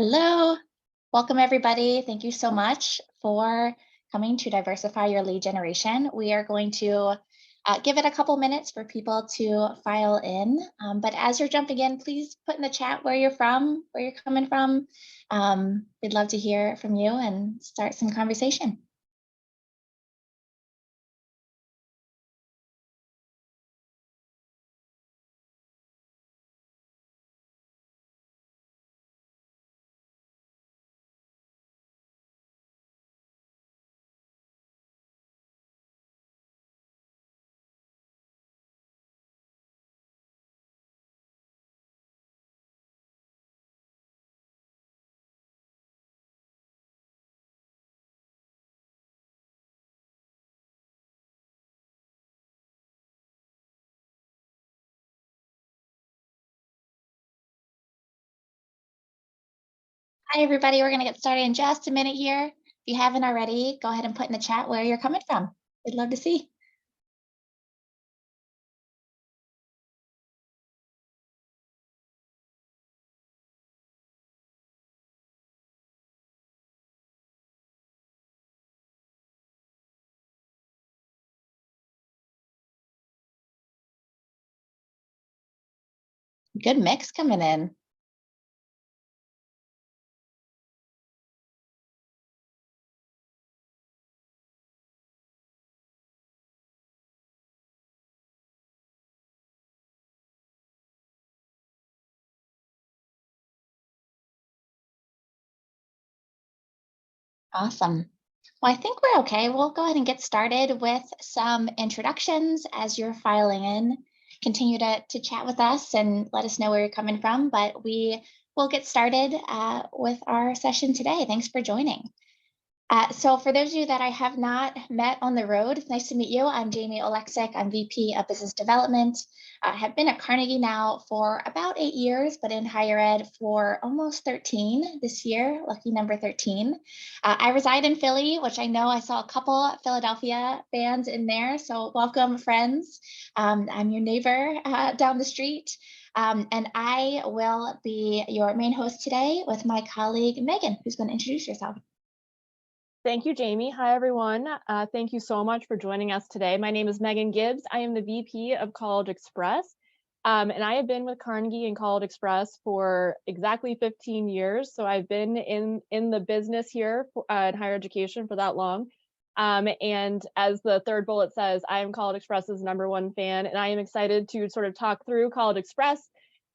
Hello, welcome everybody. Thank you so much for coming to Diversify Your Lead Generation. We are going to give it a couple minutes for people to file in. But as you're jumping in, please put in the chat where you're from, where you're coming from. We'd love to hear from you and start some conversation. Hi, everybody. We're going to get started in just a minute here. If you haven't already, go ahead and put in the chat where you're coming from. We'd love to see. Good mix coming in. Awesome. Well, I think we're okay. We'll go ahead and get started with some introductions as you're filing in. Continue to chat with us and let us know where you're coming from, but we will get started with our session today. Thanks for joining. So for those of you that I have not met on the road, nice to meet you. I'm Jamie Oleksic. I'm VP of Business Development. I have been at Carnegie now for about 8 years, but in higher ed for almost 13 this year, lucky number 13. I reside in Philly, which I know I saw a couple Philadelphia fans in there. So welcome, friends. I'm your neighbor down the street. And I will be your main host today with my colleague, Megan, who's going to introduce herself. Thank you, Jamie. Hi, everyone. Thank you so much for joining us today. My name is Megan Gibbs. I am the VP of College Express, and I have been with Carnegie and College Express for exactly 15 years. So I've been in the business here in higher education for that long. And as the third bullet says, I am College Express's #1 fan, and I am excited to sort of talk through College Express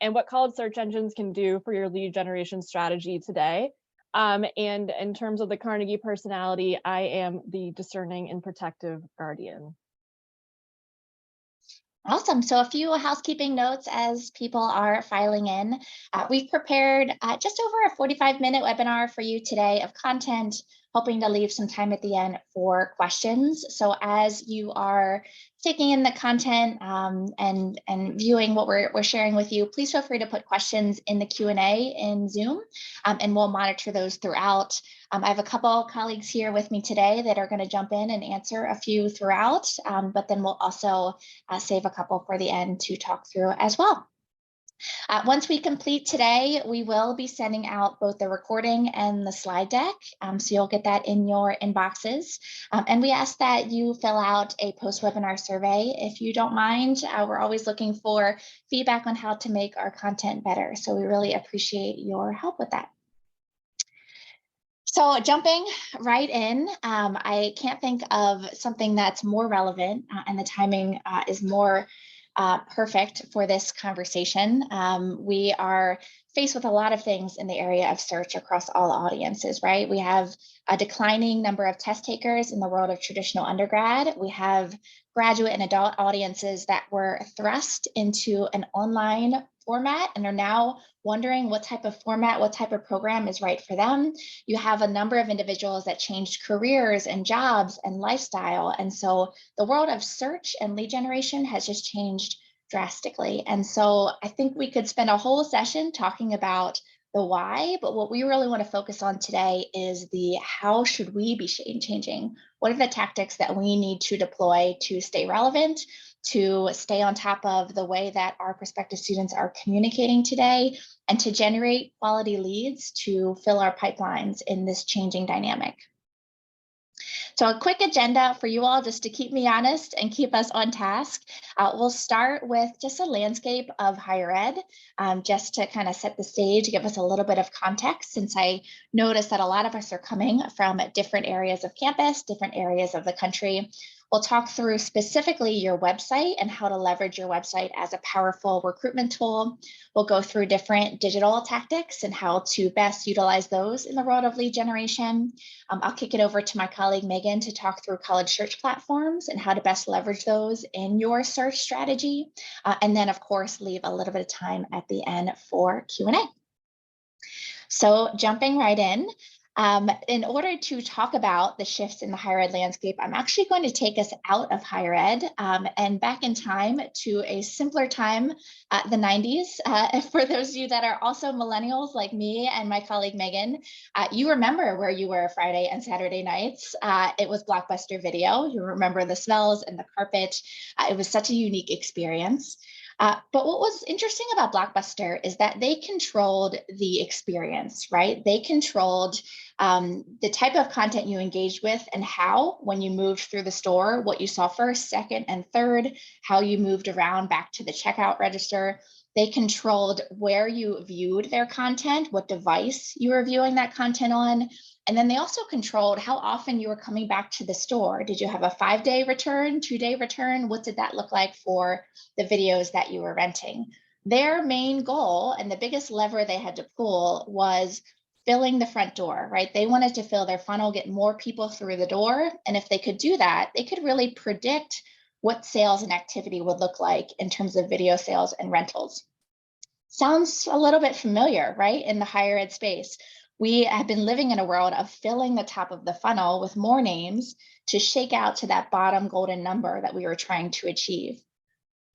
and what college search engines can do for your lead generation strategy today. And in terms of the Carnegie personality, I am the discerning and protective guardian. Awesome. So a few housekeeping notes as people are filing in. We've prepared just over a 45-minute webinar for you today of content, hoping to leave some time at the end for questions. So as you are taking in the content and viewing what we're sharing with you, please feel free to put questions in the Q&A in Zoom, and we'll monitor those throughout. I have a couple colleagues here with me today that are going to jump in and answer a few throughout, but then we'll also save a couple for the end to talk through as well. Once we complete today, we will be sending out both the recording and the slide deck. So you'll get that in your inboxes. And we ask that you fill out a post-webinar survey if you don't mind. We're always looking for feedback on how to make our content better. So we really appreciate your help with that. So jumping right in, I can't think of something that's more relevant and the timing is more perfect for this conversation. We are faced with a lot of things in the area of search across all audiences, right? We have a declining number of test takers in the world of traditional undergrad. We have graduate and adult audiences that were thrust into an online format and are now wondering what type of format, what type of program is right for them. You have a number of individuals that changed careers and jobs and lifestyle. And so the world of search and lead generation has just changed drastically. And so I think we could spend a whole session talking about the why, but what we really want to focus on today is the how should we be changing? What are the tactics that we need to deploy to stay relevant to stay on top of the way that our prospective students are communicating today, and to generate quality leads to fill our pipelines in this changing dynamic. So a quick agenda for you all, just to keep me honest and keep us on task. We'll start with just a landscape of higher ed, just to kind of set the stage, give us a little bit of context, since I noticed that a lot of us are coming from different areas of campus, different areas of the country. We'll talk through specifically your website and how to leverage your website as a powerful recruitment tool. We'll go through different digital tactics and how to best utilize those in the world of lead generation. I'll kick it over to my colleague Megan to talk through college search platforms and how to best leverage those in your search strategy. And then, of course, leave a little bit of time at the end for Q&A. So jumping right in order to talk about the shifts in the higher ed landscape, I'm actually going to take us out of higher ed and back in time to a simpler time, the 90s. For those of you that are also millennials like me and my colleague Megan, you remember where you were Friday and Saturday nights. It was Blockbuster Video. You remember the smells and the carpet. It was such a unique experience. But what was interesting about Blockbuster is that they controlled the experience, right? They controlled the type of content you engaged with and how, when you moved through the store, what you saw first, second, and third, how you moved around back to the checkout register. They controlled where you viewed their content, what device you were viewing that content on. And then they also controlled how often you were coming back to the store. Did you have a 5-day return, 2-day return? What did that look like for the videos that you were renting? Their main goal and the biggest lever they had to pull was filling the front door, right? They wanted to fill their funnel, get more people through the door. And if they could do that, they could really predict what sales and activity would look like in terms of video sales and rentals. Sounds a little bit familiar, right? In the higher ed space. We have been living in a world of filling the top of the funnel with more names to shake out to that bottom golden number that we were trying to achieve.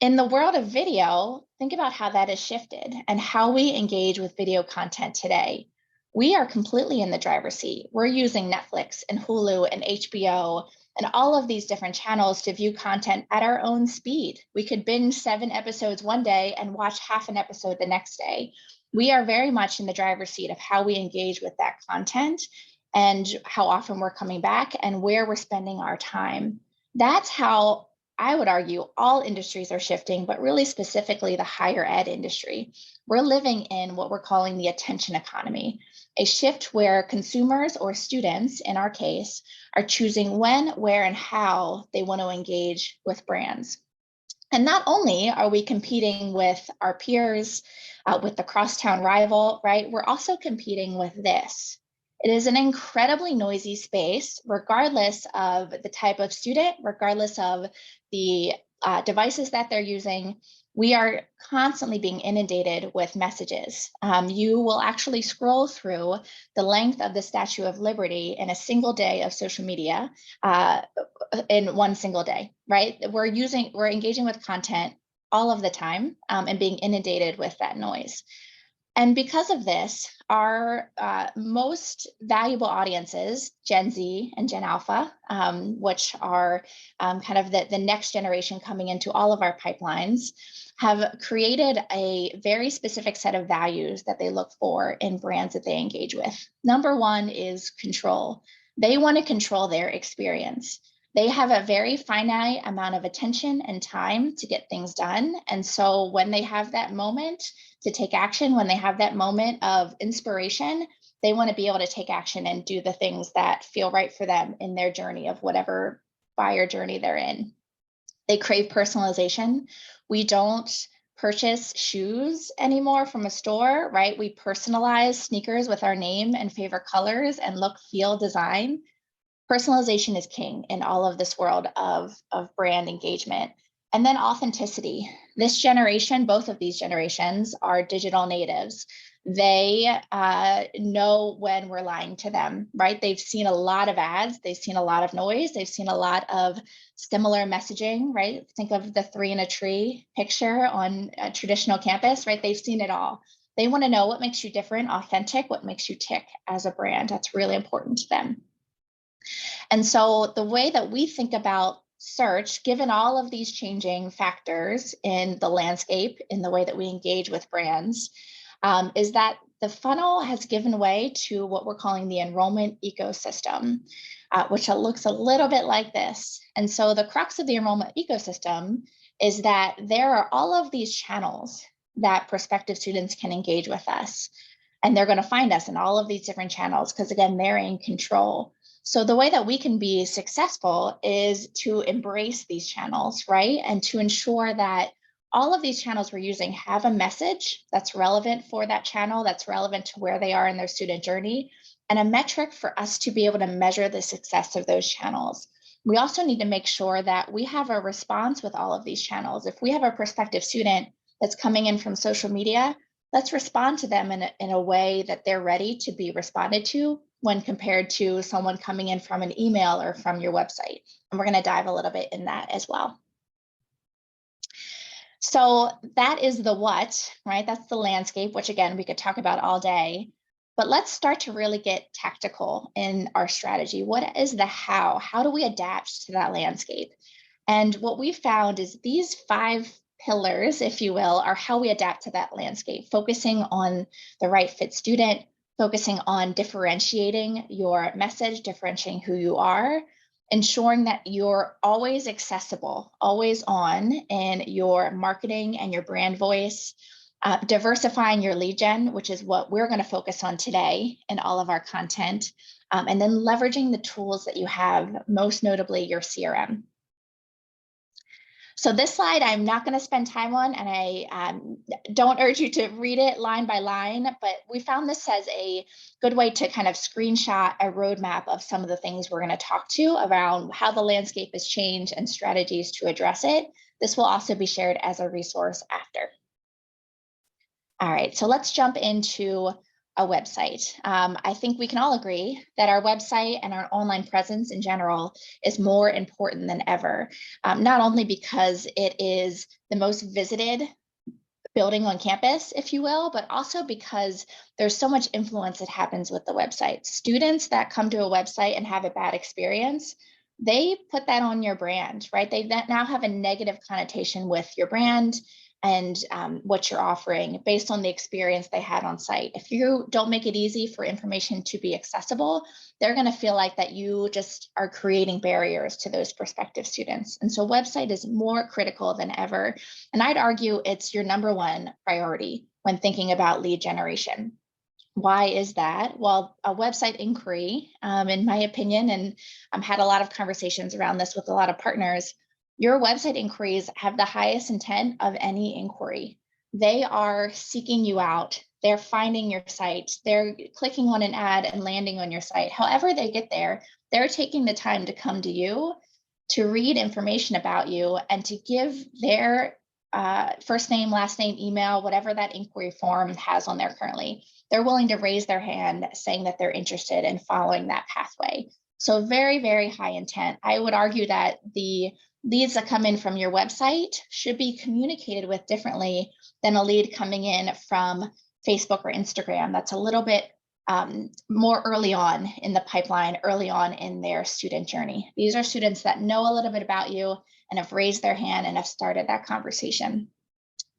In the world of video, think about how that has shifted and how we engage with video content today. We are completely in the driver's seat. We're using Netflix and Hulu and HBO and all of these different channels to view content at our own speed. We could binge 7 episodes one day and watch half an episode the next day. We are very much in the driver's seat of how we engage with that content and how often we're coming back and where we're spending our time. That's how I would argue all industries are shifting, but really specifically the higher ed industry. We're living in what we're calling the attention economy, a shift where consumers or students, in our case, are choosing when, where, and how they want to engage with brands. And not only are we competing with our peers, with the crosstown rival, right? We're also competing with this. It is an incredibly noisy space, regardless of the type of student, regardless of the devices that they're using. We are constantly being inundated with messages. You will actually scroll through the length of the Statue of Liberty in a single day of social media, in one single day, right? We're engaging with content all of the time and being inundated with that noise. And because of this, our most valuable audiences, Gen Z and Gen Alpha, which are kind of the next generation coming into all of our pipelines, have created a very specific set of values that they look for in brands that they engage with. Number one is control. They want to control their experience. They have a very finite amount of attention and time to get things done. And so when they have that moment to take action, when they have that moment of inspiration, they want to be able to take action and do the things that feel right for them in their journey of whatever buyer journey they're in. They crave personalization. We don't purchase shoes anymore from a store, right? We personalize sneakers with our name and favorite colors and look, feel, design. Personalization is king in all of this world of brand engagement. And then authenticity. This generation, both of these generations, are digital natives. They know when we're lying to them, right? They've seen a lot of ads. They've seen a lot of noise. They've seen a lot of similar messaging, right? Think of the 3 in a tree picture on a traditional campus, right? They've seen it all. They want to know what makes you different, authentic, what makes you tick as a brand. That's really important to them. And so the way that we think about search, given all of these changing factors in the landscape, in the way that we engage with brands, is that the funnel has given way to what we're calling the enrollment ecosystem, which looks a little bit like this. And so the crux of the enrollment ecosystem is that there are all of these channels that prospective students can engage with us. And they're going to find us in all of these different channels because, again, they're in control. So the way that we can be successful is to embrace these channels, right? And to ensure that all of these channels we're using have a message that's relevant for that channel, that's relevant to where they are in their student journey, and a metric for us to be able to measure the success of those channels. We also need to make sure that we have a response with all of these channels. If we have a prospective student that's coming in from social media, let's respond to them in a way that they're ready to be responded to when compared to someone coming in from an email or from your website. And we're going to dive a little bit in that as well. So that is the what, right? That's the landscape, which again, we could talk about all day. But let's start to really get tactical in our strategy. What is the how? How do we adapt to that landscape? And what we found is these 5 pillars, if you will, are how we adapt to that landscape, focusing on the right fit student, focusing on differentiating your message, differentiating who you are, ensuring that you're always accessible, always on in your marketing and your brand voice, diversifying your lead gen, which is what we're going to focus on today in all of our content, and then leveraging the tools that you have, most notably your CRM. So this slide I'm not going to spend time on, and I don't urge you to read it line by line, but we found this as a good way to kind of screenshot a roadmap of some of the things we're going to talk to around how the landscape has changed and strategies to address it. This will also be shared as a resource after. All right, so let's jump into a website. I think we can all agree that our website and our online presence in general is more important than ever, not only because it is the most visited building on campus, if you will, but also because there's so much influence that happens with the website. Students that come to a website and have a bad experience, they put that on your brand, right? They now have a negative connotation with your brand and what you're offering based on the experience they had on site. If you don't make it easy for information to be accessible, they're going to feel like that you just are creating barriers to those prospective students. And so website is more critical than ever. And I'd argue it's your #1 priority when thinking about lead generation. Why is that? Well, a website inquiry, in my opinion, and I've had a lot of conversations around this with a lot of partners, your website inquiries have the highest intent of any inquiry. They are seeking you out. They're finding your site. They're clicking on an ad and landing on your site. However they get there, they're taking the time to come to you, to read information about you, and to give their first name, last name, email, whatever that inquiry form has on there currently. They're willing to raise their hand saying that they're interested in following that pathway. So very, very high intent. I would argue that the leads that come in from your website should be communicated with differently than a lead coming in from Facebook or Instagram. That's a little bit more early on in the pipeline, early on in their student journey. These are students that know a little bit about you and have raised their hand and have started that conversation.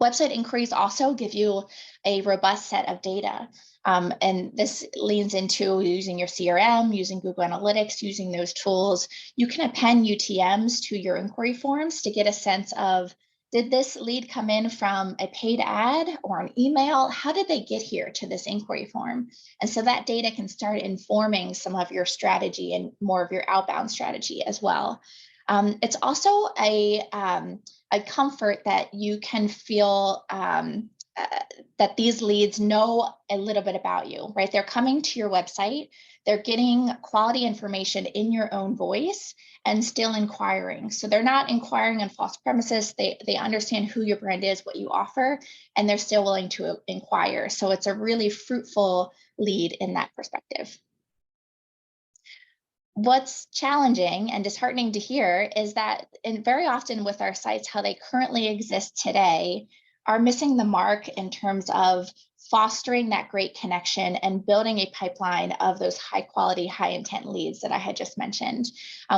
Website inquiries also give you a robust set of data. And this leans into using your CRM, using Google Analytics, using those tools. You can append UTMs to your inquiry forms to get a sense of, did this lead come in from a paid ad or an email? How did they get here to this inquiry form? And so that data can start informing some of your strategy and more of your outbound strategy as well. It's also a comfort that you can feel that these leads know a little bit about you, right? They're coming to your website, they're getting quality information in your own voice and still inquiring. So they're not inquiring on false premises. They understand who your brand is, what you offer, and they're still willing to inquire. So it's a really fruitful lead in that perspective. What's challenging and disheartening to hear is that very often with our sites, how they currently exist today, are missing the mark in terms of fostering that great connection and building a pipeline of those high quality, high intent leads that I had just mentioned.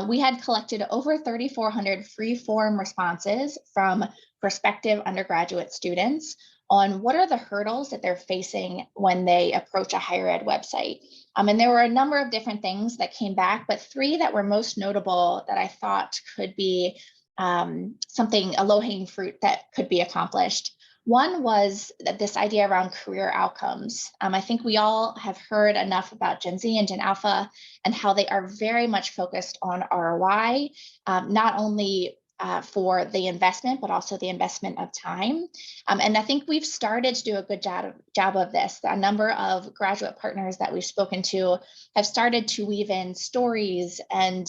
We had collected over 3,400 free form responses from prospective undergraduate students on what are the hurdles that they're facing when they approach a higher ed website. And there were a number of different things that came back, but three that were most notable that I thought could be a low-hanging fruit that could be accomplished. One was this idea around career outcomes. I think we all have heard enough about Gen Z and Gen Alpha and how they are very much focused on ROI, not only for the investment, but also the investment of time. And I think we've started to do a good job of this. A number of graduate partners that we've spoken to have started to weave in stories and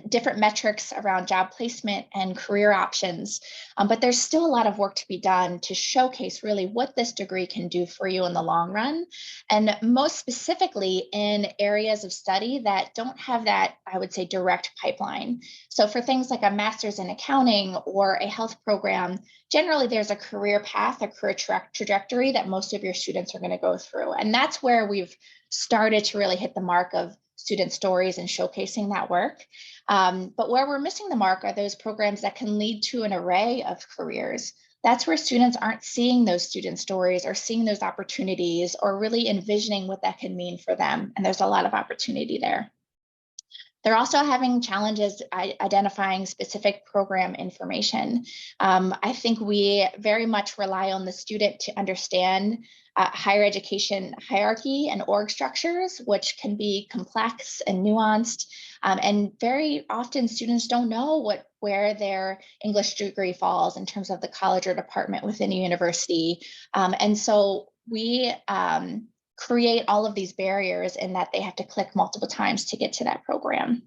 different metrics around job placement and career options. But there's still a lot of work to be done to showcase really what this degree can do for you in the long run. And most specifically in areas of study that don't have that, I would say, direct pipeline. So for things like a master's in accounting or a health program, generally there's a career path, a career trajectory that most of your students are going to go through. And that's where we've started to really hit the mark of student stories and showcasing that work. But where we're missing the mark are those programs that can lead to an array of careers. That's where students aren't seeing those student stories or seeing those opportunities or really envisioning what that can mean for them. And there's a lot of opportunity there. They're also having challenges identifying specific program information. I think we very much rely on the student to understand higher education hierarchy and org structures, which can be complex and nuanced. And very often students don't know where their English degree falls in terms of the college or department within a university. And so we create all of these barriers in that they have to click multiple times to get to that program.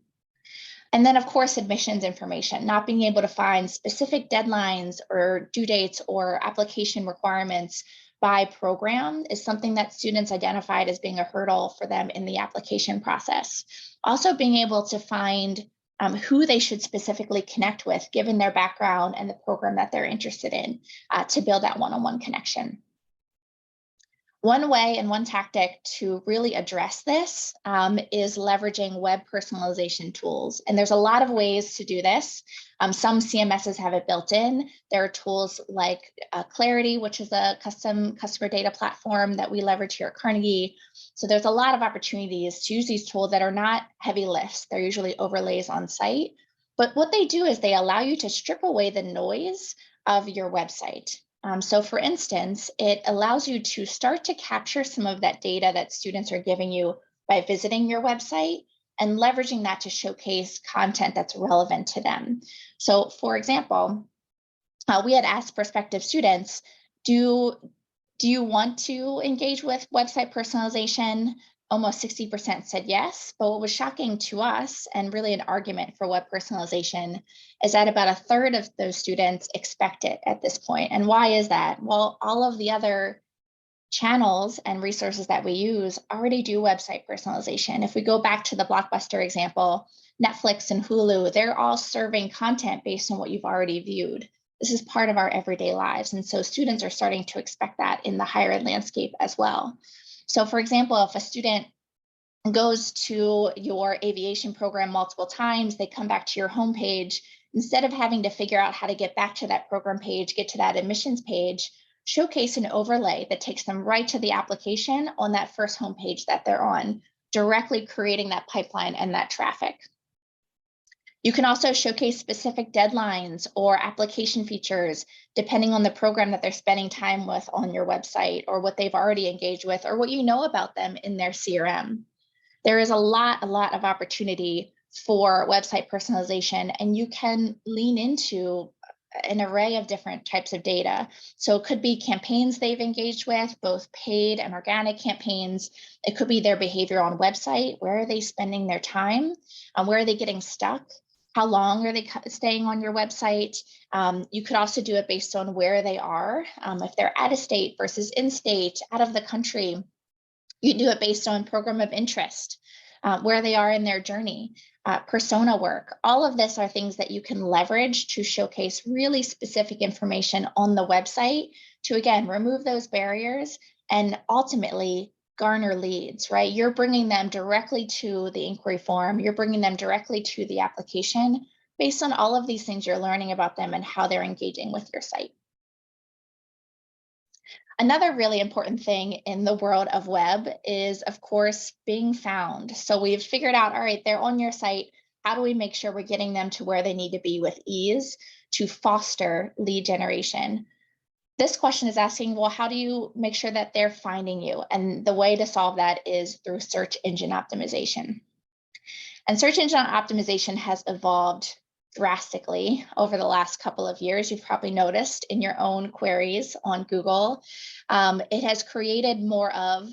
And then, of course, admissions information, not being able to find specific deadlines or due dates or application requirements by program is something that students identified as being a hurdle for them in the application process. Also, being able to find who they should specifically connect with, given their background and the program that they're interested in, to build that one-on-one connection. One way and one tactic to really address this is leveraging web personalization tools. And there's a lot of ways to do this. Some CMSs have it built in. There are tools like Clarity, which is a custom customer data platform that we leverage here at Carnegie. So there's a lot of opportunities to use these tools that are not heavy lifts. They're usually overlays on site. But what they do is they allow you to strip away the noise of your website. So for instance, it allows you to start to capture some of that data that students are giving you by visiting your website and leveraging that to showcase content that's relevant to them. So for example, we had asked prospective students, do you want to engage with website personalization? Almost 60% said yes, but what was shocking to us and really an argument for web personalization is that about a third of those students expect it at this point. And why is that? Well, all of the other channels and resources that we use already do website personalization. If we go back to the Blockbuster example, Netflix and Hulu, they're all serving content based on what you've already viewed. This is part of our everyday lives. And so students are starting to expect that in the higher ed landscape as well. So for example, if a student goes to your aviation program multiple times, they come back to your homepage, instead of having to figure out how to get back to that program page, get to that admissions page, showcase an overlay that takes them right to the application on that first homepage that they're on, directly creating that pipeline and that traffic. You can also showcase specific deadlines or application features, depending on the program that they're spending time with on your website or what they've already engaged with or what you know about them in their CRM. There is a lot of opportunity for website personalization, and you can lean into an array of different types of data. So it could be campaigns they've engaged with, both paid and organic campaigns. It could be their behavior on website. Where are they spending their time? Where are they getting stuck? How long are they staying on your website? You could also do it based on where they are. If they're out of state versus in state, out of the country, you do it based on program of interest. where they are in their journey, persona work. All of this are things that you can leverage to showcase really specific information on the website to, again, remove those barriers and ultimately garner leads, right? You're bringing them directly to the inquiry form. You're bringing them directly to the application based on all of these things you're learning about them and how they're engaging with your site. Another really important thing in the world of web is, of course, being found. So we've figured out, all right, they're on your site. How do we make sure we're getting them to where they need to be with ease to foster lead generation? This question is asking, well, how do you make sure that they're finding you? And the way to solve that is through search engine optimization. And search engine optimization has evolved drastically over the last couple of years. You've probably noticed in your own queries on Google. It has created more of,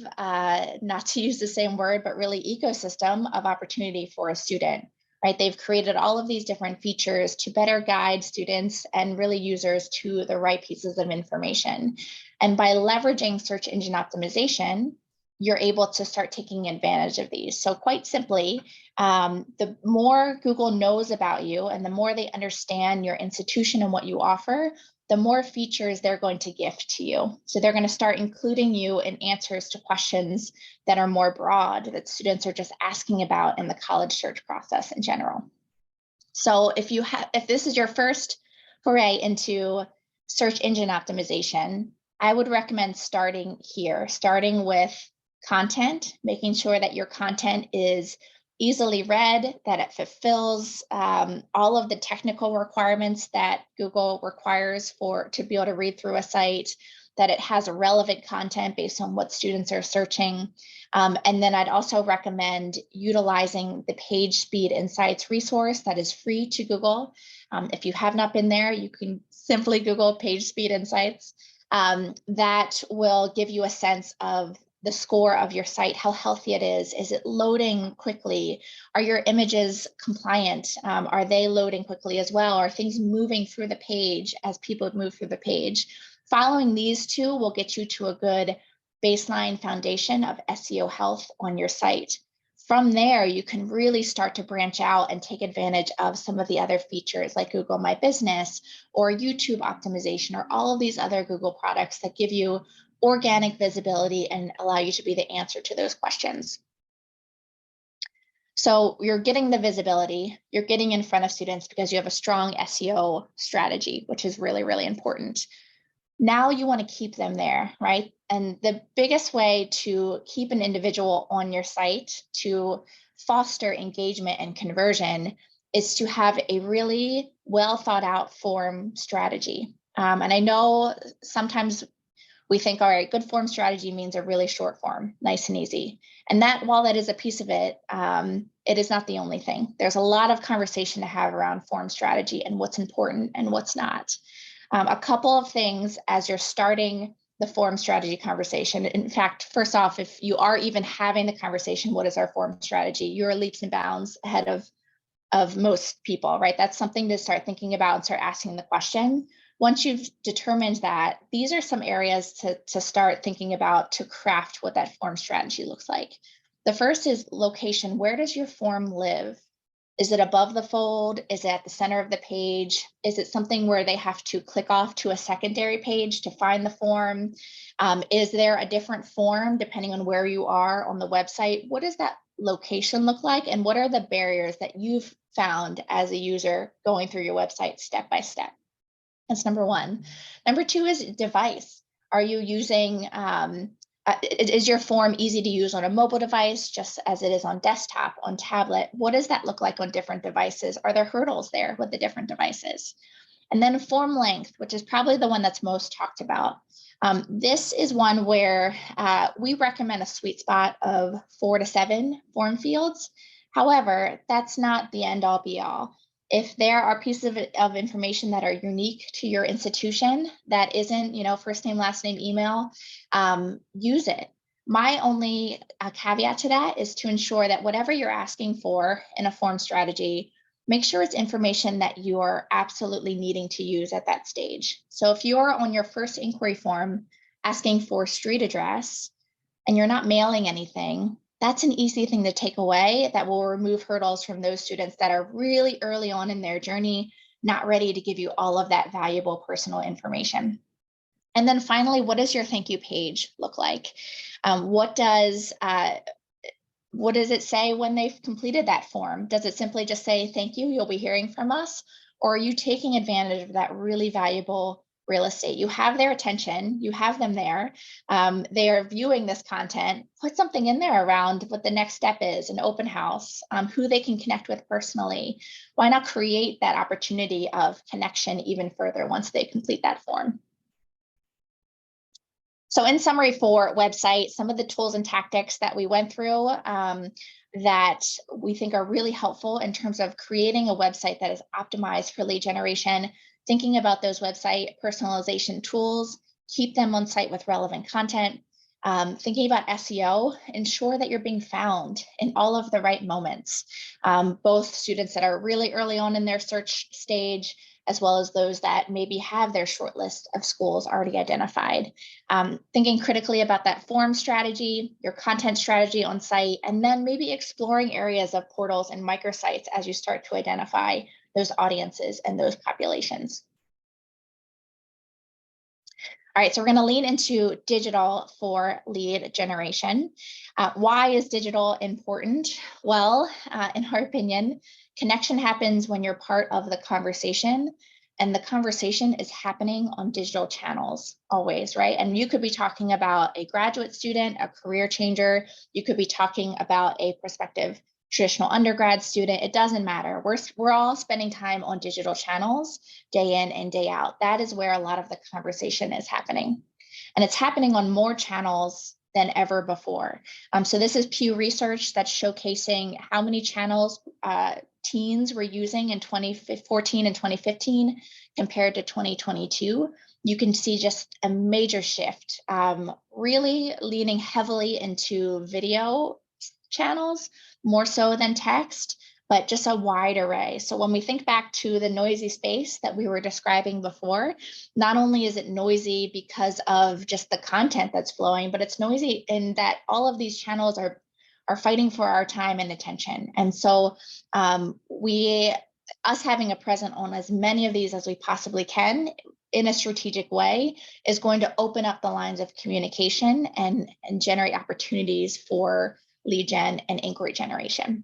not to use the same word, but really ecosystem of opportunity for a student, right? They've created all of these different features to better guide students and really users to the right pieces of information. And by leveraging search engine optimization, you're able to start taking advantage of these. So quite simply, the more Google knows about you and the more they understand your institution and what you offer, the more features they're going to gift to you. So they're going to start including you in answers to questions that are more broad, that students are just asking about in the college search process in general. So if this is your first foray into search engine optimization, I would recommend starting here, starting with content, making sure that your content is easily read, that it fulfills all of the technical requirements that Google requires to be able to read through a site, that it has relevant content based on what students are searching. And then I'd also recommend utilizing the Page Speed Insights resource that is free to Google. If you have not been there, you can simply Google Page Speed Insights. That will give you a sense of the score of your site, how healthy it is. Is it loading quickly? Are your images compliant? Are they loading quickly as well? Are things moving through the page as people move through the page? Following these two will get you to a good baseline foundation of SEO health on your site. From there, you can really start to branch out and take advantage of some of the other features like Google My Business or YouTube optimization or all of these other Google products that give you organic visibility and allow you to be the answer to those questions. So you're getting the visibility, you're getting in front of students because you have a strong SEO strategy, which is really, really important. Now you want to keep them there, right? And the biggest way to keep an individual on your site to foster engagement and conversion is to have a really well thought out form strategy. And I know sometimes we think, all right, good form strategy means a really short form, nice and easy. And that, while that is a piece of it, it is not the only thing. There's a lot of conversation to have around form strategy and what's important and what's not. A couple of things as you're starting the form strategy conversation. In fact, first off, if you are even having the conversation, what is our form strategy? You're leaps and bounds ahead of most people, right? That's something to start thinking about and start asking the question. Once you've determined that, these are some areas to start thinking about to craft what that form strategy looks like. The first is location. Where does your form live? Is it above the fold? Is it at the center of the page? Is it something where they have to click off to a secondary page to find the form? Is there a different form depending on where you are on the website? What does that location look like? And what are the barriers that you've found as a user going through your website step by step? That's number one. Number two is device. Are you using, is your form easy to use on a mobile device just as it is on desktop, on tablet? What does that look like on different devices? Are there hurdles there with the different devices? And then form length, which is probably the one that's most talked about. This is one where we recommend a sweet spot of 4 to 7 form fields. However, that's not the end all be all. If there are pieces of information that are unique to your institution that isn't, first name, last name, email, use it. My only caveat to that is to ensure that whatever you're asking for in a form strategy, make sure it's information that you are absolutely needing to use at that stage. So if you're on your first inquiry form asking for street address and you're not mailing anything, That's an easy thing to take away that will remove hurdles from those students that are really early on in their journey, not ready to give you all of that valuable personal information. And then finally, what does your thank you page look like? What does it say when they've completed that form? Does it simply just say, thank you, you'll be hearing from us? Or are you taking advantage of that really valuable real estate? You have their attention, you have them there. They are viewing this content. Put something in there around what the next step is, an open house, who they can connect with personally. Why not create that opportunity of connection even further once they complete that form? So in summary for website, some of the tools and tactics that we went through that we think are really helpful in terms of creating a website that is optimized for lead generation, thinking about those website personalization tools, keep them on site with relevant content, thinking about SEO, ensure that you're being found in all of the right moments, both students that are really early on in their search stage, as well as those that maybe have their short list of schools already identified. Thinking critically about that form strategy, your content strategy on site, and then maybe exploring areas of portals and microsites as you start to identify those audiences and those populations. All right, so we're going to lean into digital for lead generation. Why is digital important? Well, in our opinion, connection happens when you're part of the conversation, and the conversation is happening on digital channels always, right? And you could be talking about a graduate student, a career changer. You could be talking about a prospective traditional undergrad student. It doesn't matter. We're all spending time on digital channels day in and day out. That is where a lot of the conversation is happening. And it's happening on more channels than ever before. So this is Pew Research that's showcasing how many channels teens were using in 2014 and 2015 compared to 2022. You can see just a major shift, really leaning heavily into video channels more so than text, but just a wide array. So when we think back to the noisy space that we were describing before, not only is it noisy because of just the content that's flowing, but it's noisy in that all of these channels are fighting for our time and attention. And so us having a presence on as many of these as we possibly can in a strategic way is going to open up the lines of communication and generate opportunities for lead gen and inquiry generation.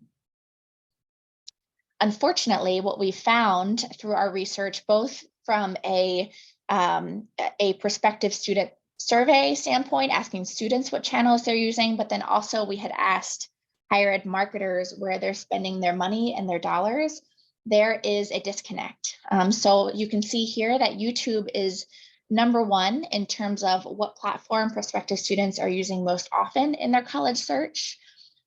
Unfortunately, what we found through our research, both from a prospective student survey standpoint, asking students what channels they're using, but then also we had asked higher ed marketers where they're spending their money and their dollars, there is a disconnect. So you can see here that YouTube is #1 in terms of what platform prospective students are using most often in their college search.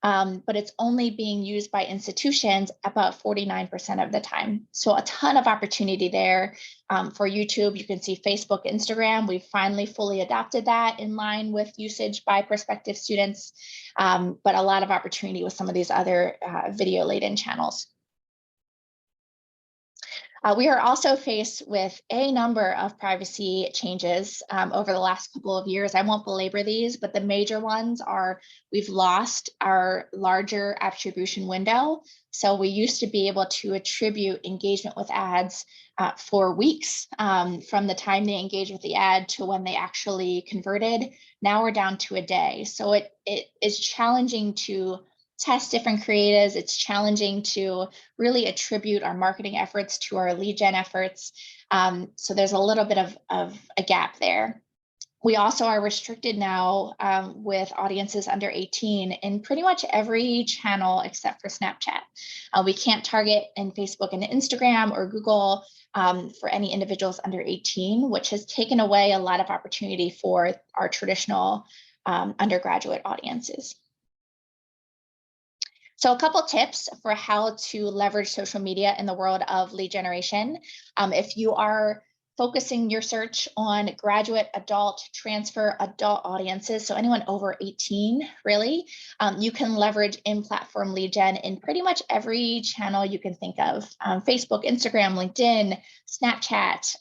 But it's only being used by institutions about 49% of the time. So a ton of opportunity there for YouTube. You can see Facebook, Instagram. We've finally fully adopted that in line with usage by prospective students, but a lot of opportunity with some of these other video-laden channels. We are also faced with a number of privacy changes over the last couple of years. I won't belabor these, but the major ones are we've lost our larger attribution window. So we used to be able to attribute engagement with ads for weeks from the time they engage with the ad to when they actually converted. Now we're down to a day. So it is challenging to test different creatives. It's challenging to really attribute our marketing efforts to our lead gen efforts. So there's a little bit of a gap there. We also are restricted now with audiences under 18 in pretty much every channel except for Snapchat. We can't target in Facebook and Instagram or Google for any individuals under 18, which has taken away a lot of opportunity for our traditional undergraduate audiences. So a couple tips for how to leverage social media in the world of lead generation. If you are focusing your search on graduate, adult, transfer, adult audiences, so anyone over 18, really, you can leverage in-platform lead gen in pretty much every channel you can think of. Facebook, Instagram, LinkedIn, Snapchat,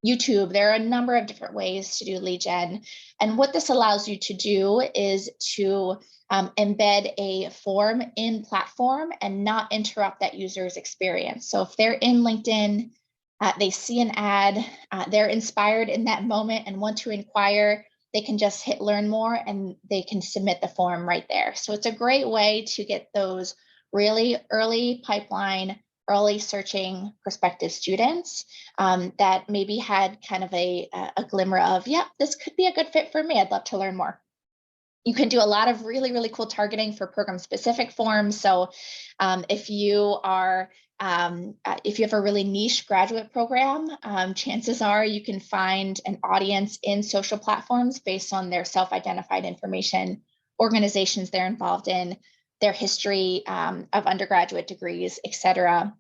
YouTube. There are a number of different ways to do lead gen. And what this allows you to do is to embed a form in platform and not interrupt that user's experience. So if they're in LinkedIn, they see an ad, they're inspired in that moment and want to inquire, they can just hit learn more and they can submit the form right there. So it's a great way to get those really early pipeline, early searching prospective students that maybe had kind of a glimmer of, yeah, this could be a good fit for me. I'd love to learn more. You can do a lot of really, really cool targeting for program specific forms. So if you are if you have a really niche graduate program, chances are you can find an audience in social platforms based on their self-identified information, organizations they're involved in, their history of undergraduate degrees, etc.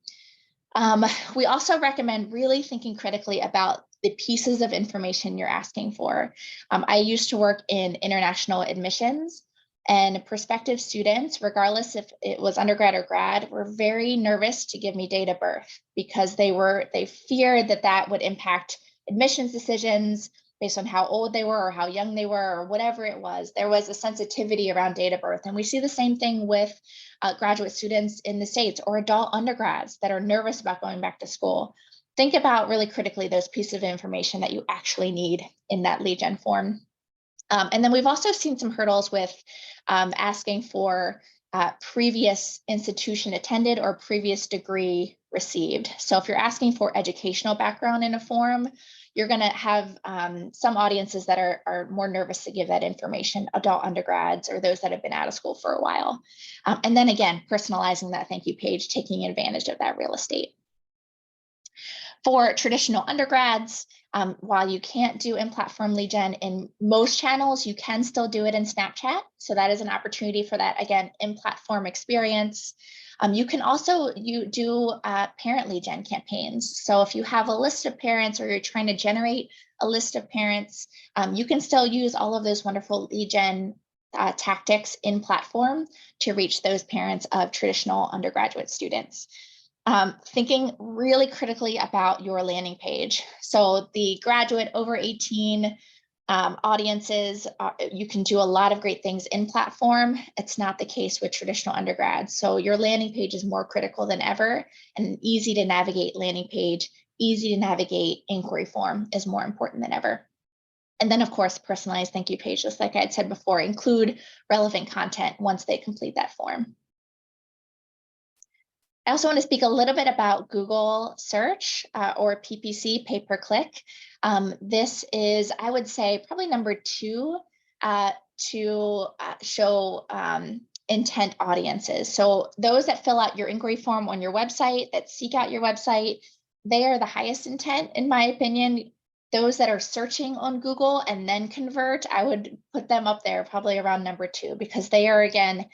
We also recommend really thinking critically about the pieces of information you're asking for. I used to work in international admissions, and prospective students, regardless if it was undergrad or grad, were very nervous to give me date of birth because they feared that that would impact admissions decisions based on how old they were or how young they were or whatever it was. There was a sensitivity around date of birth. And we see the same thing with graduate students in the States or adult undergrads that are nervous about going back to school. Think about really critically those pieces of information that you actually need in that lead gen form. And then we've also seen some hurdles with asking for previous institution attended or previous degree received. So if you're asking for educational background in a form, you're going to have some audiences that are more nervous to give that information, adult undergrads or those that have been out of school for a while. And then again, personalizing that thank you page, taking advantage of that real estate. For traditional undergrads, while you can't do in-platform lead gen in most channels, you can still do it in Snapchat. So that is an opportunity for that, again, in-platform experience. You can also do parent lead gen campaigns. So if you have a list of parents or you're trying to generate a list of parents, you can still use all of those wonderful lead gen tactics in platform to reach those parents of traditional undergraduate students. Thinking really critically about your landing page. So the graduate over 18 audiences, you can do a lot of great things in platform. It's not the case with traditional undergrads. So your landing page is more critical than ever, and an easy to navigate landing page, easy to navigate inquiry form is more important than ever. And then of course, personalized thank you page, just like I had said before, include relevant content once they complete that form. I also want to speak a little bit about Google search or PPC, pay per click. This is, I would say, probably number 2 to show intent audiences. So those that fill out your inquiry form on your website, that seek out your website, they are the highest intent, in my opinion. Those that are searching on Google and then convert, I would put them up there probably around number 2, because they are, again,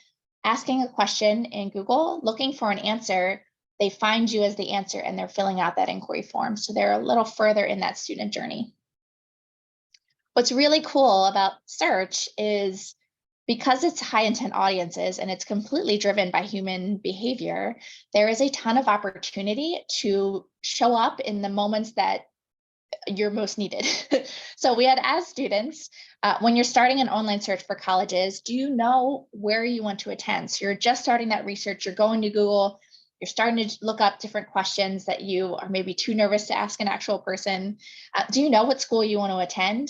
asking a question in Google, looking for an answer, they find you as the answer and they're filling out that inquiry form. So they're a little further in that student journey. What's really cool about search is because it's high intent audiences and it's completely driven by human behavior, there is a ton of opportunity to show up in the moments that you're most needed. So we had asked students, when you're starting an online search for colleges, do you know where you want to attend? So you're just starting that research, you're going to Google, you're starting to look up different questions that you are maybe too nervous to ask an actual person. Do you know what school you want to attend?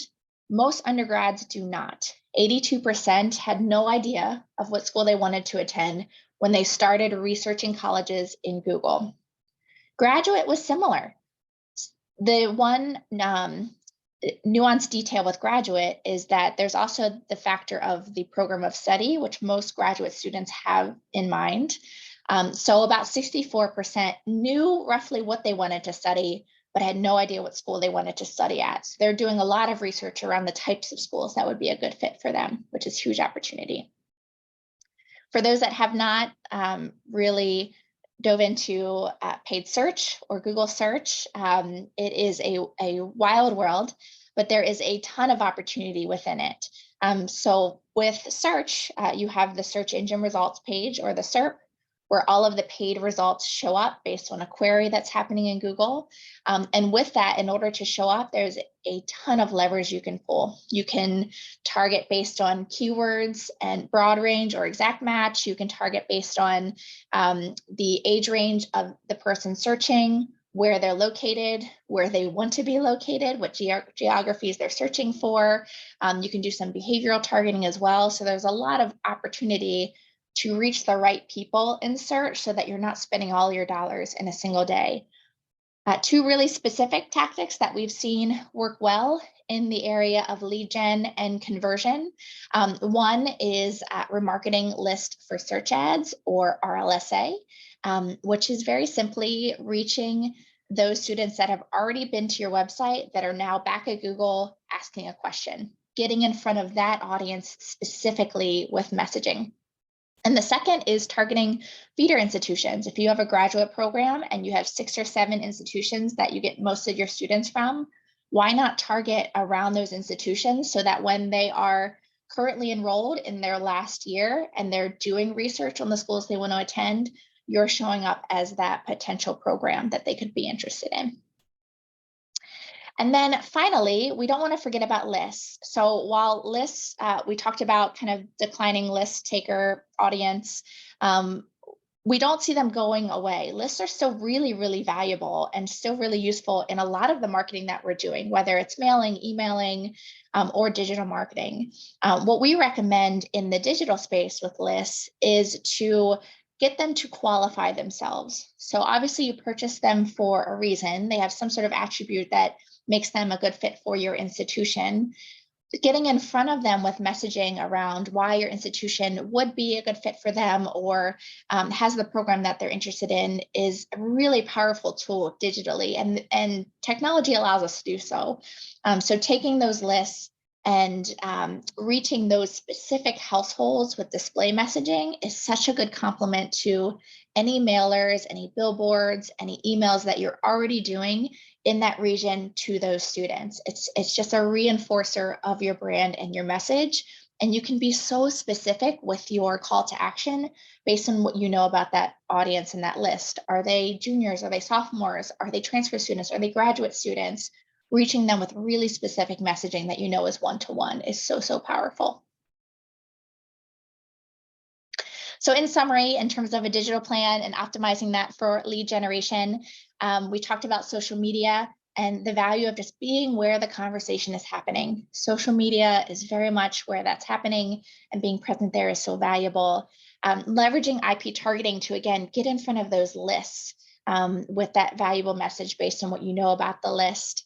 Most undergrads do not. 82% had no idea of what school they wanted to attend when they started researching colleges in Google. Graduate was similar. The one nuanced detail with graduate is that there's also the factor of the program of study, which most graduate students have in mind. So about 64% knew roughly what they wanted to study, but had no idea what school they wanted to study at. So they're doing a lot of research around the types of schools that would be a good fit for them, which is a huge opportunity. For those that have not really dove into paid search or Google search, it is a wild world, but there is a ton of opportunity within it. So with search, you have the search engine results page or the SERP, where all of the paid results show up based on a query that's happening in Google. And with that, in order to show up, there's a ton of levers you can pull. You can target based on keywords and broad range or exact match. You can target based on the age range of the person searching, where they're located, where they want to be located, what geographies they're searching for. You can do some behavioral targeting as well. So there's a lot of opportunity to reach the right people in search so that you're not spending all your dollars in a single day. Two really specific tactics that we've seen work well in the area of lead gen and conversion. One is remarketing list for search ads, or RLSA, which is very simply reaching those students that have already been to your website that are now back at Google asking a question, getting in front of that audience specifically with messaging. And the second is targeting feeder institutions. If you have a graduate program and you have 6 or 7 institutions that you get most of your students from, why not target around those institutions so that when they are currently enrolled in their last year and they're doing research on the schools they want to attend, you're showing up as that potential program that they could be interested in. And then finally, we don't want to forget about lists. So while lists, we talked about kind of declining list taker audience, we don't see them going away. Lists are still really, really valuable and still really useful in a lot of the marketing that we're doing, whether it's mailing, emailing, or digital marketing. What we recommend in the digital space with lists is to get them to qualify themselves. So obviously you purchase them for a reason. They have some sort of attribute that makes them a good fit for your institution. Getting in front of them with messaging around why your institution would be a good fit for them, or has the program that they're interested in, is a really powerful tool digitally, and technology allows us to do so. So taking those lists and reaching those specific households with display messaging is such a good complement to any mailers, any billboards, any emails that you're already doing in that region to those students. It's just a reinforcer of your brand and your message. And you can be so specific with your call to action based on what you know about that audience and that list. Are they juniors? Are they sophomores? Are they transfer students? Are they graduate students? Reaching them with really specific messaging that you know is one-to-one is so, so powerful. So in summary, in terms of a digital plan and optimizing that for lead generation, we talked about social media and the value of just being where the conversation is happening. Social media is very much where that's happening, and being present there is so valuable. Leveraging IP targeting to, again, get in front of those lists with that valuable message based on what you know about the list.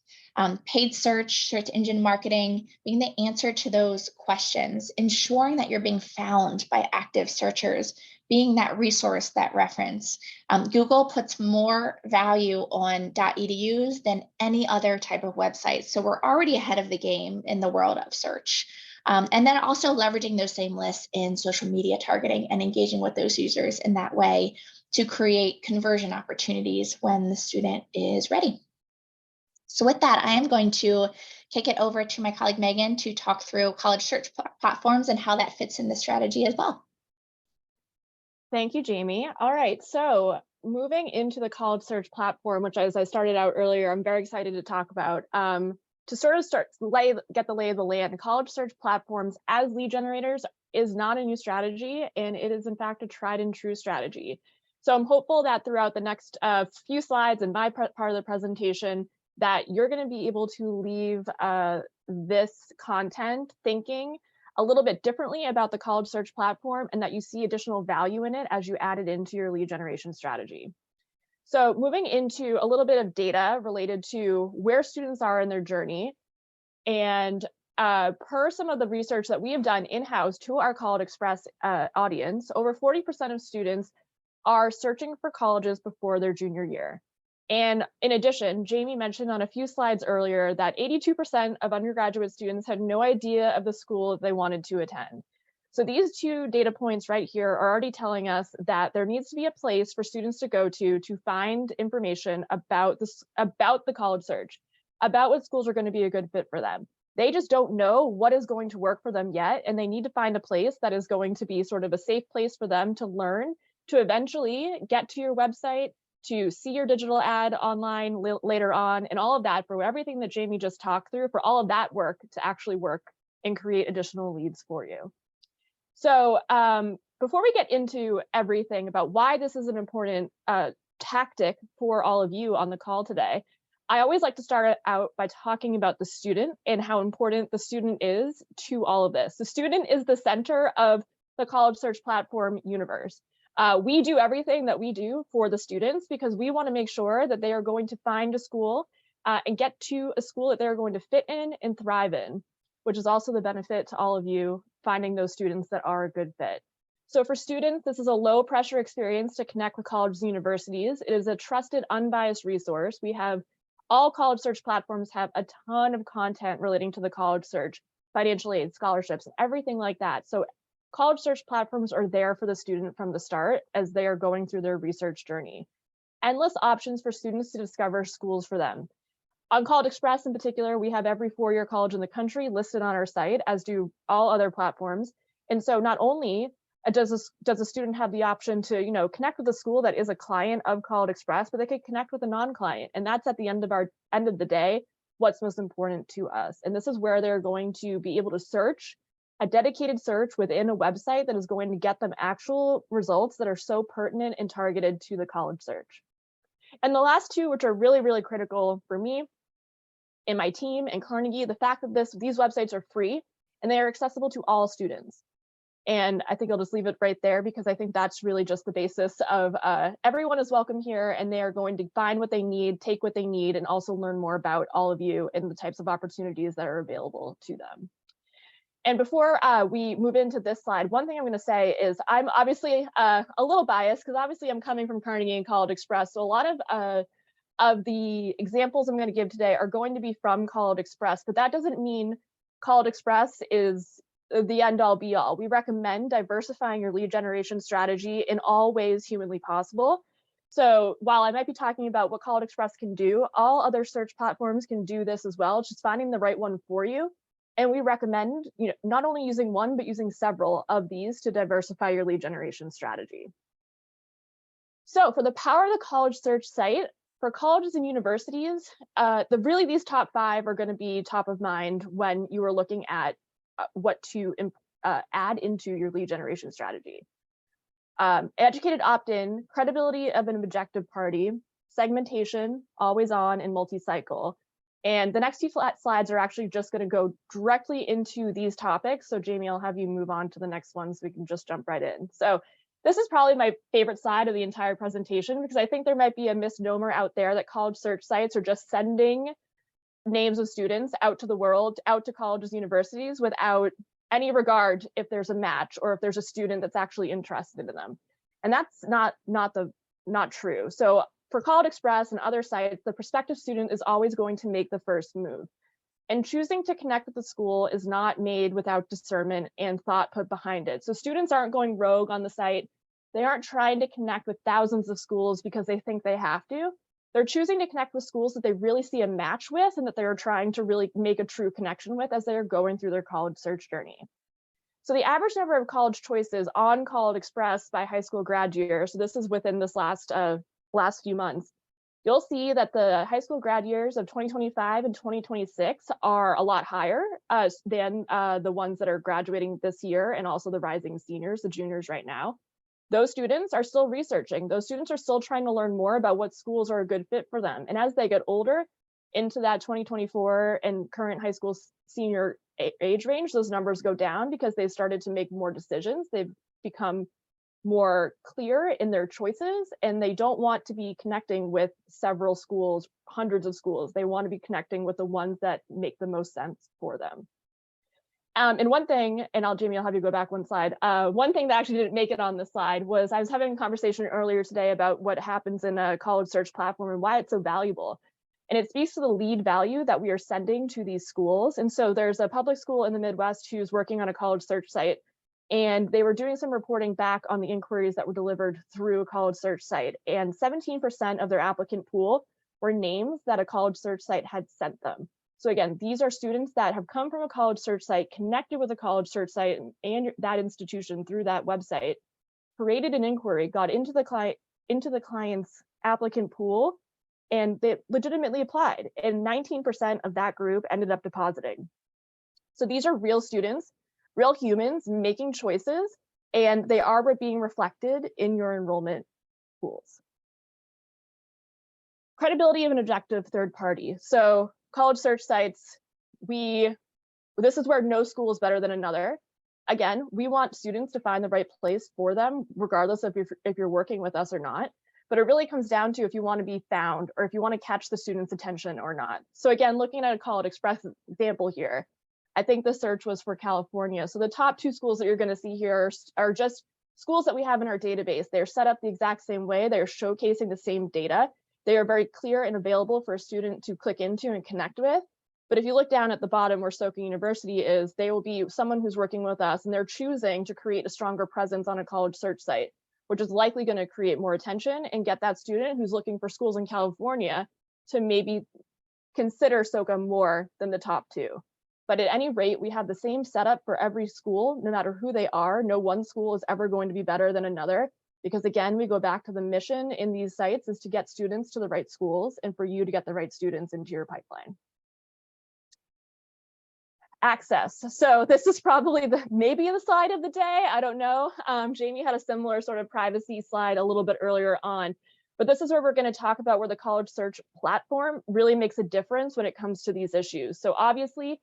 Paid search engine marketing, being the answer to those questions, ensuring that you're being found by active searchers, being that resource, that reference. Google puts more value on .edus than any other type of website. So we're already ahead of the game in the world of search. And then also leveraging those same lists in social media targeting and engaging with those users in that way to create conversion opportunities when the student is ready. So with that, I am going to kick it over to my colleague Megan to talk through college search platforms and how that fits in the strategy as well. Thank you, Jamie. All right, so moving into the college search platform, which, as I started out earlier, I'm very excited to talk about. To sort of get the lay of the land, college search platforms as lead generators is not a new strategy, and it is in fact a tried and true strategy. So I'm hopeful that throughout the next few slides and my part of the presentation, that you're going to be able to leave this content thinking a little bit differently about the college search platform, and that you see additional value in it as you add it into your lead generation strategy. So moving into a little bit of data related to where students are in their journey, and per some of the research that we have done in-house to our College Express audience, over 40% of students are searching for colleges before their junior year. And in addition, Jamie mentioned on a few slides earlier that 82% of undergraduate students had no idea of the school they wanted to attend. So these two data points right here are already telling us that there needs to be a place for students to go to find information about the college search, about what schools are going to be a good fit for them. They just don't know what is going to work for them yet, and they need to find a place that is going to be sort of a safe place for them to learn to eventually get to your website, to see your digital ad online later on, and all of that, for everything that Jamie just talked through, for all of that work to actually work and create additional leads for you. So before we get into everything about why this is an important tactic for all of you on the call today, I always like to start out by talking about the student and how important the student is to all of this. The student is the center of the college search platform universe. We do everything that we do for the students because we want to make sure that they are going to find a school and get to a school that they're going to fit in and thrive in, which is also the benefit to all of you finding those students that are a good fit. So for students, this is a low pressure experience to connect with colleges and universities. It is a trusted, unbiased resource. We have all college search platforms have a ton of content relating to the college search, financial aid, scholarships, and everything like that. So college search platforms are there for the student from the start as they are going through their research journey. Endless options for students to discover schools for them. On College Express in particular, we have every four-year college in the country listed on our site, as do all other platforms. And so not only does a student have the option to connect with a school that is a client of College Express, but they could connect with a non-client. And that's at the end of the day, what's most important to us. And this is where they're going to be able to search a dedicated search within a website that is going to get them actual results that are so pertinent and targeted to the college search. And the last two, which are really, really critical for me and my team and Carnegie, the fact that these websites are free and they are accessible to all students. And I think I'll just leave it right there because I think that's really just the basis of everyone is welcome here and they are going to find what they need, take what they need, and also learn more about all of you and the types of opportunities that are available to them. And before we move into this slide, one thing I'm going to say is I'm obviously a little biased because obviously I'm coming from Carnegie and College Express. So a lot of the examples I'm going to give today are going to be from College Express, but that doesn't mean College Express is the end all be all. We recommend diversifying your lead generation strategy in all ways humanly possible. So while I might be talking about what College Express can do, all other search platforms can do this as well, just finding the right one for you. And we recommend not only using one, but using several of these to diversify your lead generation strategy. So for the power of the college search site, for colleges and universities, these top five are going to be top of mind when you are looking at what to add into your lead generation strategy. Educated opt-in, credibility of an objective party, segmentation, always on, and multi-cycle. And the next few slides are actually just going to go directly into these topics. So Jamie, I'll have you move on to the next one so we can just jump right in. So this is probably my favorite slide of the entire presentation because I think there might be a misnomer out there that college search sites are just sending names of students out to the world, out to colleges, universities without any regard if there's a match or if there's a student that's actually interested in them. And that's not true. So for College Express and other sites, the prospective student is always going to make the first move. And choosing to connect with the school is not made without discernment and thought put behind it. So students aren't going rogue on the site. They aren't trying to connect with thousands of schools because they think they have to. They're choosing to connect with schools that they really see a match with and that they're trying to really make a true connection with as they're going through their college search journey. So the average number of college choices on College Express by high school grad year, so this is within this last few months, you'll see that the high school grad years of 2025 and 2026 are a lot higher than the ones that are graduating this year, and also the rising seniors, the juniors right now. Those students are still researching. Those students are still trying to learn more about what schools are a good fit for them. And as they get older into that 2024 and current high school senior age range, those numbers go down because they've started to make more decisions. They've become more clear in their choices, and they don't want to be connecting with several schools, hundreds of schools. They want to be connecting with the ones that make the most sense for them. And one thing, and Jamie, I'll have you go back one slide. One thing that actually didn't make it on this slide was I was having a conversation earlier today about what happens in a college search platform and why it's so valuable. And it speaks to the lead value that we are sending to these schools. And so there's a public school in the Midwest who's working on a college search site, and they were doing some reporting back on the inquiries that were delivered through a college search site. And 17% of their applicant pool were names that a college search site had sent them. So again, these are students that have come from a college search site, connected with a college search site and that institution through that website. created an inquiry, got into the client's applicant pool, and they legitimately applied. And 19% of that group ended up depositing. So these are real students, real humans making choices, and they are being reflected in your enrollment pools. Credibility of an objective third party. So college search sites, this is where no school is better than another. Again, we want students to find the right place for them, regardless of if you're working with us or not. But it really comes down to if you want to be found or if you want to catch the student's attention or not. So again, looking at a College Express example here, I think the search was for California. So the top 2 schools that you're going to see here are just schools that we have in our database. They're set up the exact same way. They're showcasing the same data. They are very clear and available for a student to click into and connect with. But if you look down at the bottom where Soka University is, they will be someone who's working with us, and they're choosing to create a stronger presence on a college search site, which is likely going to create more attention and get that student who's looking for schools in California to maybe consider Soka more than the top 2. But at any rate, we have the same setup for every school, no matter who they are. No one school is ever going to be better than another, because again, we go back to the mission in these sites is to get students to the right schools and for you to get the right students into your pipeline. Access. So this is probably maybe the slide of the day. I don't know. Jamie had a similar sort of privacy slide a little bit earlier on, but this is where we're going to talk about where the college search platform really makes a difference when it comes to these issues. So obviously,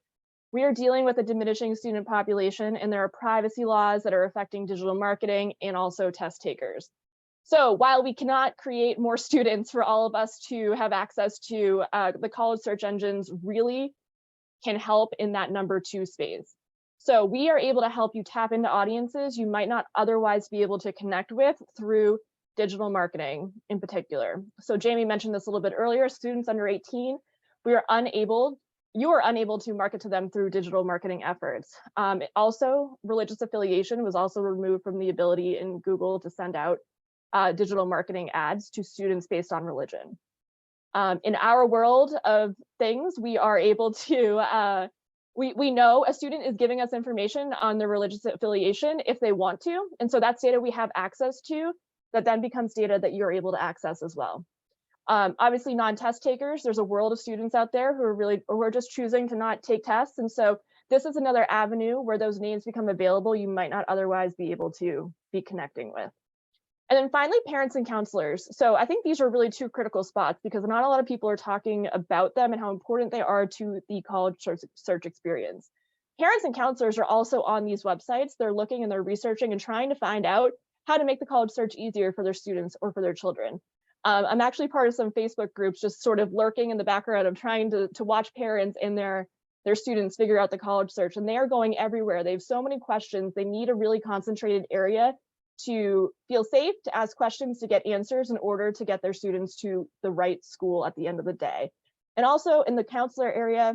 we are dealing with a diminishing student population, and there are privacy laws that are affecting digital marketing and also test takers. So while we cannot create more students for all of us to have access to, the college search engines really can help in that number 2 space. So we are able to help you tap into audiences you might not otherwise be able to connect with through digital marketing in particular. So Jamie mentioned this a little bit earlier, students under 18, you are unable to market to them through digital marketing efforts. Also, religious affiliation was also removed from the ability in Google to send out digital marketing ads to students based on religion. In our world of things, we are able to, we know a student is giving us information on their religious affiliation if they want to. And so that's data we have access to that then becomes data that you're able to access as well. Obviously non-test takers, there's a world of students out there who are just choosing to not take tests. And so this is another avenue where those names become available you might not otherwise be able to be connecting with. And then finally, parents and counselors. So I think these are really 2 critical spots because not a lot of people are talking about them and how important they are to the college search experience. Parents and counselors are also on these websites. They're looking and they're researching and trying to find out how to make the college search easier for their students or for their children. I'm actually part of some Facebook groups just sort of lurking in the background of trying to watch parents and their students figure out the college search, and they are going everywhere. They have so many questions. They need a really concentrated area to feel safe, to ask questions, to get answers in order to get their students to the right school at the end of the day. And also in the counselor area,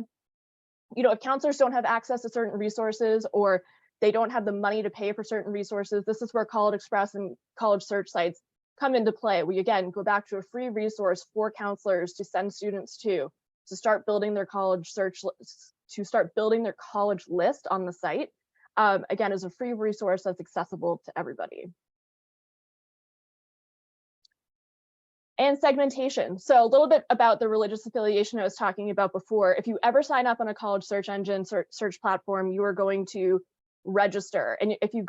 if counselors don't have access to certain resources or they don't have the money to pay for certain resources, this is where College Express and college search sites come into play. We again go back to a free resource for counselors to send students to start building their college search, to start building their college list on the site. Again, as a free resource that's accessible to everybody. And segmentation. So a little bit about the religious affiliation I was talking about before. If you ever sign up on a college search engine search platform, you are going to register. And if you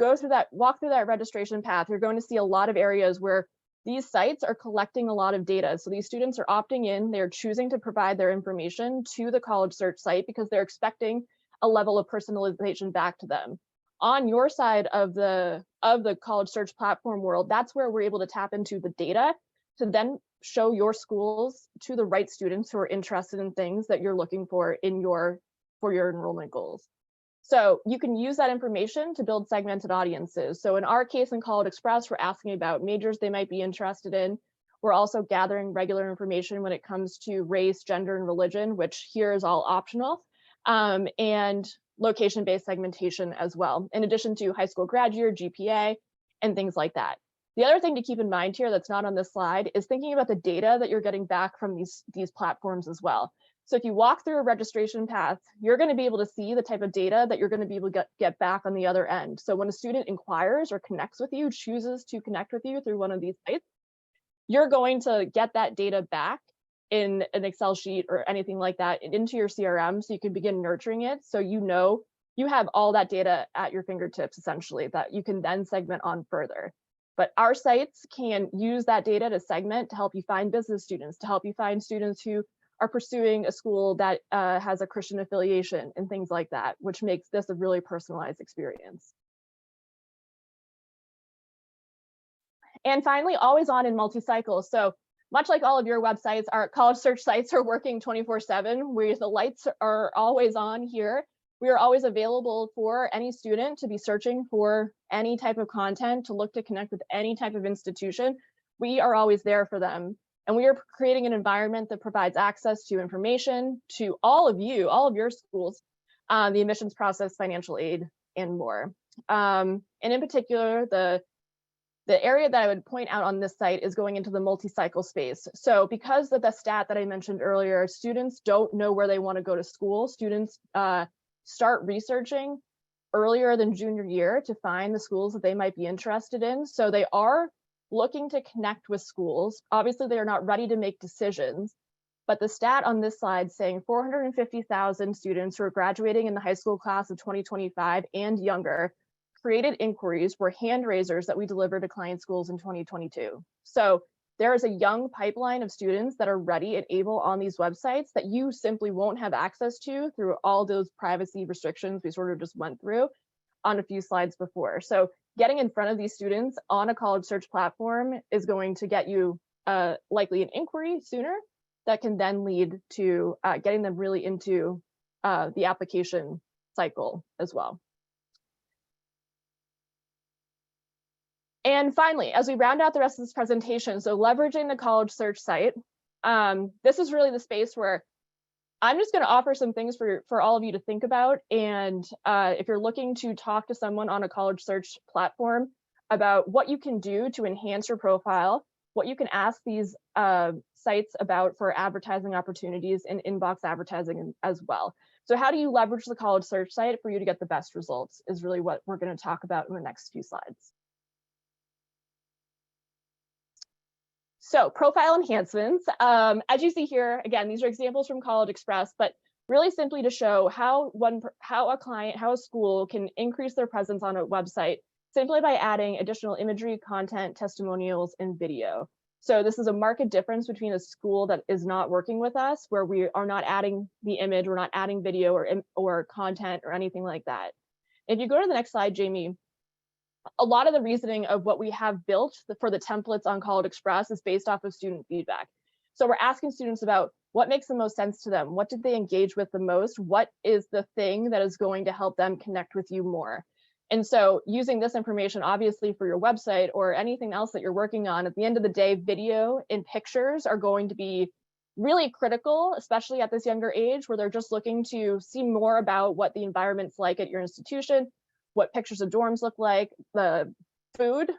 walk through that registration path, you're going to see a lot of areas where these sites are collecting a lot of data. So these students are opting in, they're choosing to provide their information to the college search site because they're expecting a level of personalization back to them. On your side of the college search platform world, that's where we're able to tap into the data to then show your schools to the right students who are interested in things that you're looking for for your enrollment goals. So you can use that information to build segmented audiences. So in our case in College Express, we're asking about majors they might be interested in. We're also gathering regular information when it comes to race, gender, and religion, which here is all optional, and location-based segmentation as well, in addition to high school grad year, GPA, and things like that. The other thing to keep in mind here that's not on this slide is thinking about the data that you're getting back from these platforms as well. So if you walk through a registration path, you're going to be able to see the type of data that you're going to be able to get back on the other end. So when a student inquires or connects with you, chooses to connect with you through one of these sites, you're going to get that data back in an Excel sheet or anything like that into your CRM, so you can begin nurturing it. So you know you have all that data at your fingertips, essentially, that you can then segment on further. But our sites can use that data to segment to help you find business students, to help you find students who are pursuing a school that has a Christian affiliation and things like that, which makes this a really personalized experience. And finally, always on and multi-cycle. So much like all of your websites, our college search sites are working 24/7, where the lights are always on here. We are always available for any student to be searching for any type of content, to look to connect with any type of institution. We are always there for them. And we are creating an environment that provides access to information to all of you, all of your schools, the admissions process, financial aid, and more. And in particular, the area that I would point out on this site is going into the multi-cycle space. So because of the stat that I mentioned earlier, students don't know where they want to go to school. Students start researching earlier than junior year to find the schools that they might be interested in. So they are looking to connect with schools. Obviously, they are not ready to make decisions, but the stat on this slide saying 450,000 students who are graduating in the high school class of 2025 and younger created inquiries were hand raisers that we delivered to client schools in 2022. So there is a young pipeline of students that are ready and able on these websites that you simply won't have access to through all those privacy restrictions we sort of just went through on a few slides before. So getting in front of these students on a college search platform is going to get you likely an inquiry sooner that can then lead to getting them really into the application cycle as well. And finally, as we round out the rest of this presentation, so leveraging the college search site, this is really the space where I'm just going to offer some things for all of you to think about. And if you're looking to talk to someone on a college search platform about what you can do to enhance your profile, what you can ask these sites about for advertising opportunities and inbox advertising as well. So how do you leverage the college search site for you to get the best results is really what we're going to talk about in the next few slides. So profile enhancements, as you see here, again, these are examples from College Express, but really simply to show how a client, how a school can increase their presence on a website simply by adding additional imagery, content, testimonials, and video. So this is a marked difference between a school that is not working with us, where we are not adding the image, we're not adding video or content or anything like that. If you go to the next slide, Jamie, a lot of the reasoning of what we have built for the templates on College Express is based off of student feedback. So we're asking students about what makes the most sense to them, what did they engage with the most, what is the thing that is going to help them connect with you more. And so using this information, obviously for your website or anything else that you're working on, at the end of the day, video and pictures are going to be really critical, especially at this younger age where they're just looking to see more about what the environment's like at your institution, what pictures of dorms look like, the food,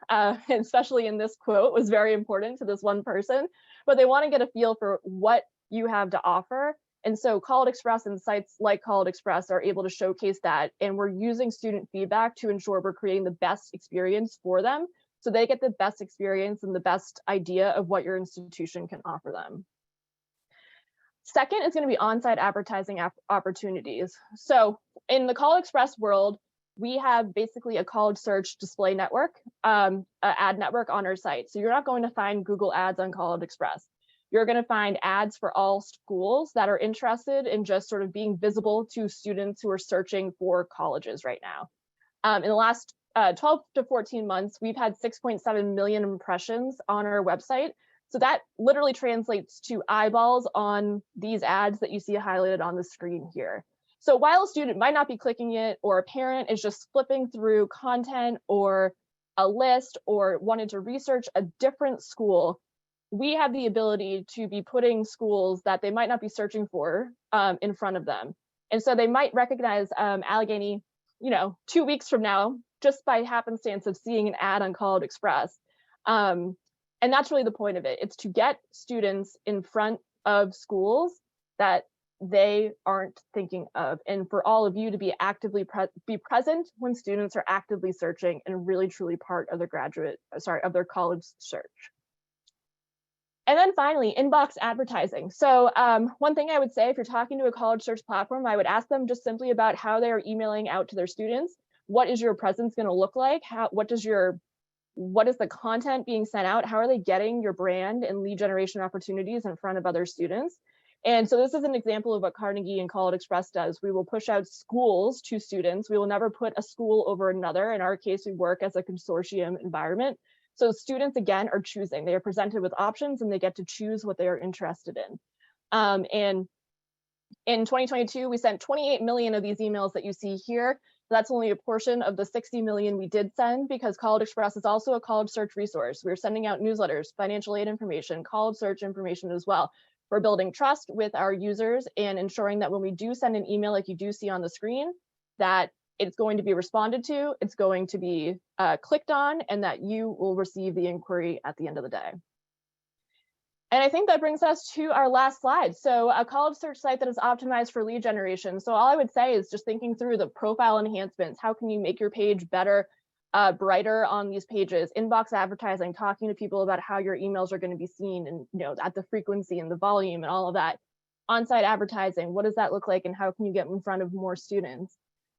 especially in this quote, was very important to this one person, but they want to get a feel for what you have to offer. And so College Express and sites like College Express are able to showcase that. And we're using student feedback to ensure we're creating the best experience for them, so they get the best experience and the best idea of what your institution can offer them. Second is going to be on-site advertising opportunities. So in the College Express world, we have basically a college search display network, ad network on our site. So you're not going to find Google ads on College Express. You're going to find ads for all schools that are interested in just sort of being visible to students who are searching for colleges right now. In the last 12 to 14 months, we've had 6.7 million impressions on our website. So that literally translates to eyeballs on these ads that you see highlighted on the screen here. So while a student might not be clicking it, or a parent is just flipping through content or a list or wanted to research a different school, we have the ability to be putting schools that they might not be searching for in front of them. And so they might recognize Allegheny, 2 weeks from now, just by happenstance of seeing an ad on College Express. And that's really the point of it. It's to get students in front of schools that they aren't thinking of, and for all of you to be actively be present when students are actively searching and really truly part of of their college search. And then finally, inbox advertising. So one thing I would say, if you're talking to a college search platform, I would ask them just simply about how they are emailing out to their students. What is your presence going to look like? What is the content being sent out? How are they getting your brand and lead generation opportunities in front of other students? And so this is an example of what Carnegie and College Express does. We will push out schools to students. We will never put a school over another. In our case, we work as a consortium environment. So students, again, are choosing. They are presented with options and they get to choose what they are interested in. And in 2022, we sent 28 million of these emails that you see here. That's only a portion of the 60 million we did send, because College Express is also a college search resource. We're sending out newsletters, financial aid information, college search information as well. We're building trust with our users and ensuring that when we do send an email like you do see on the screen, that it's going to be responded to, it's going to be clicked on, and that you will receive the inquiry at the end of the day. And I think that brings us to our last slide. So a college search site that is optimized for lead generation. So all I would say is just thinking through the profile enhancements. How can you make your page better, brighter on these pages? Inbox advertising, talking to people about how your emails are going to be seen, and at the frequency and the volume and all of that. On-site advertising, what does that look like, and how can you get in front of more students?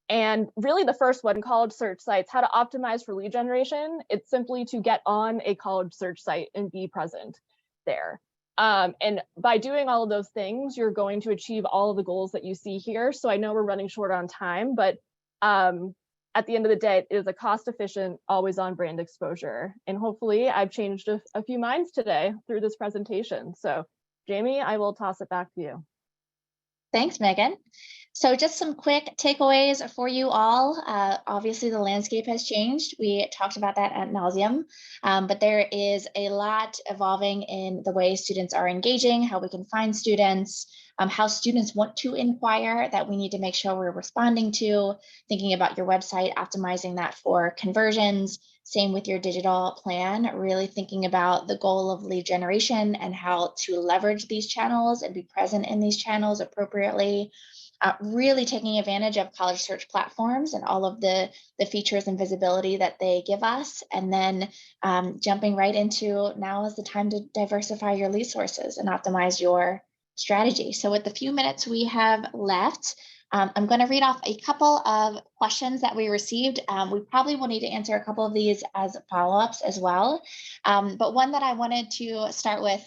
And really the first one, college search sites, how to optimize for lead generation. It's simply to get on a college search site and be present there. And by doing all of those things, you're going to achieve all of the goals that you see here. So I know we're running short on time, but at the end of the day, it is a cost-efficient, always-on brand exposure. And hopefully I've changed a few minds today through this presentation. So Jamie, I will toss it back to you. Thanks, Megan. So just some quick takeaways for you all. Obviously, the landscape has changed. We talked about that ad nauseum, but there is a lot evolving in the way students are engaging, how we can find students, how students want to inquire that we need to make sure we're responding to, thinking about your website, optimizing that for conversions. Same with your digital plan, really thinking about the goal of lead generation and how to leverage these channels and be present in these channels appropriately. Really taking advantage of college search platforms and all of the features and visibility that they give us. And then jumping right into, now is the time to diversify your lead sources and optimize your strategy. So with the few minutes we have left, I'm going to read off a couple of questions that we received. We probably will need to answer a couple of these as follow-ups as well. But one that I wanted to start with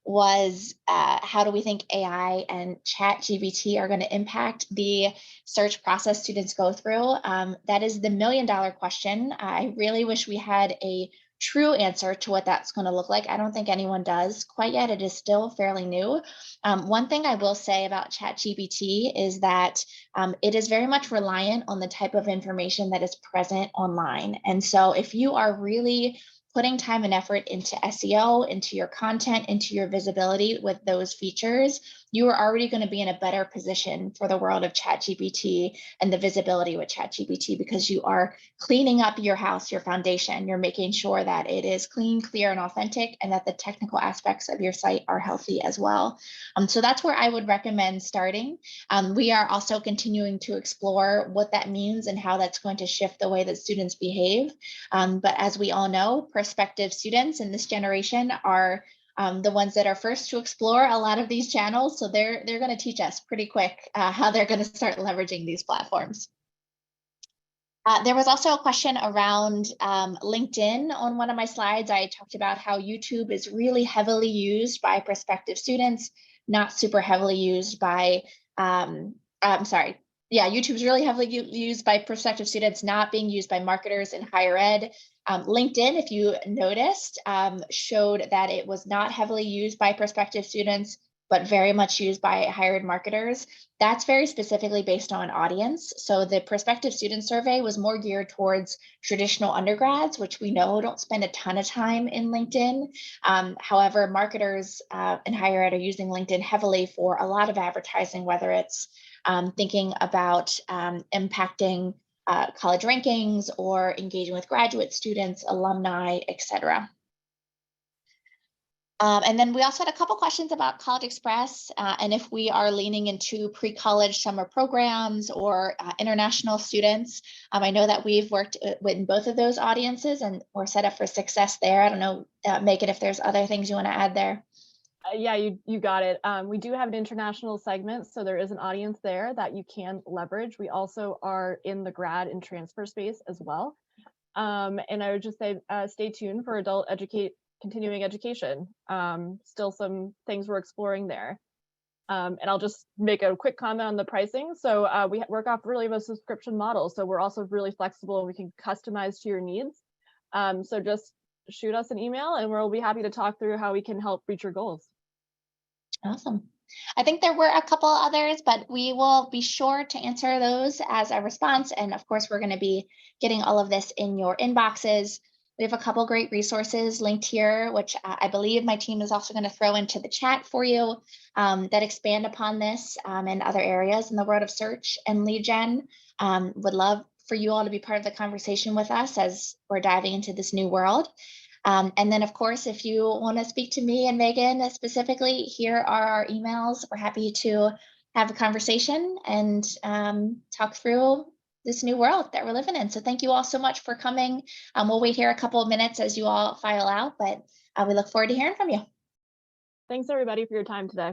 was how do we think AI and ChatGPT are going to impact the search process students go through? That is the million-dollar question. I really wish we had a true answer to what that's going to look like. I don't think anyone does quite yet. It is still fairly new. One thing I will say about ChatGPT is that it is very much reliant on the type of information that is present online. And so if you are really putting time and effort into SEO, into your content, into your visibility with those features, you are already going to be in a better position for the world of ChatGPT and the visibility with ChatGPT, because you are cleaning up your house, your foundation. You're making sure that it is clean, clear, and authentic, and that the technical aspects of your site are healthy as well. So that's where I would recommend starting. We are also continuing to explore what that means and how that's going to shift the way that students behave. But as we all know, prospective students in this generation are the ones that are first to explore a lot of these channels. So they're going to teach us pretty quick how they're going to start leveraging these platforms. There was also a question around LinkedIn. On one of my slides, I talked about how YouTube is really heavily used by prospective students, not super heavily used by, YouTube is really heavily used by prospective students, not being used by marketers in higher ed. LinkedIn, if you noticed, showed that it was not heavily used by prospective students, but very much used by higher ed marketers. That's very specifically based on audience. So the prospective student survey was more geared towards traditional undergrads, which we know don't spend a ton of time in LinkedIn. However, marketers in higher ed are using LinkedIn heavily for a lot of advertising, whether it's thinking about impacting college rankings or engaging with graduate students, alumni, et cetera. And then we also had a couple questions about College Express and if we are leaning into pre-college summer programs or international students. I know that we've worked with both of those audiences and we're set up for success there. I don't know, Megan, if there's other things you want to add there. Yeah, you got it. We do have an international segment, so there is an audience there that you can leverage. We also are in the grad and transfer space as well. And I would just say, stay tuned for continuing education. Still some things we're exploring there. And I'll just make a quick comment on the pricing. So we work off really of a subscription model. So we're also really flexible and we can customize to your needs. So just shoot us an email and we'll be happy to talk through how we can help reach your goals. Awesome. I think there were a couple others, but we will be sure to answer those as a response. And of course, we're going to be getting all of this in your inboxes. We have a couple great resources linked here, which I believe my team is also going to throw into the chat for you that expand upon this and other areas in the world of search and lead gen. Would love for you all to be part of the conversation with us as we're diving into this new world. And then, of course, if you want to speak to me and Megan specifically, here are our emails. We're happy to have a conversation and talk through this new world that we're living in. So thank you all so much for coming. We'll wait here a couple of minutes as you all file out, but we look forward to hearing from you. Thanks, everybody, for your time today.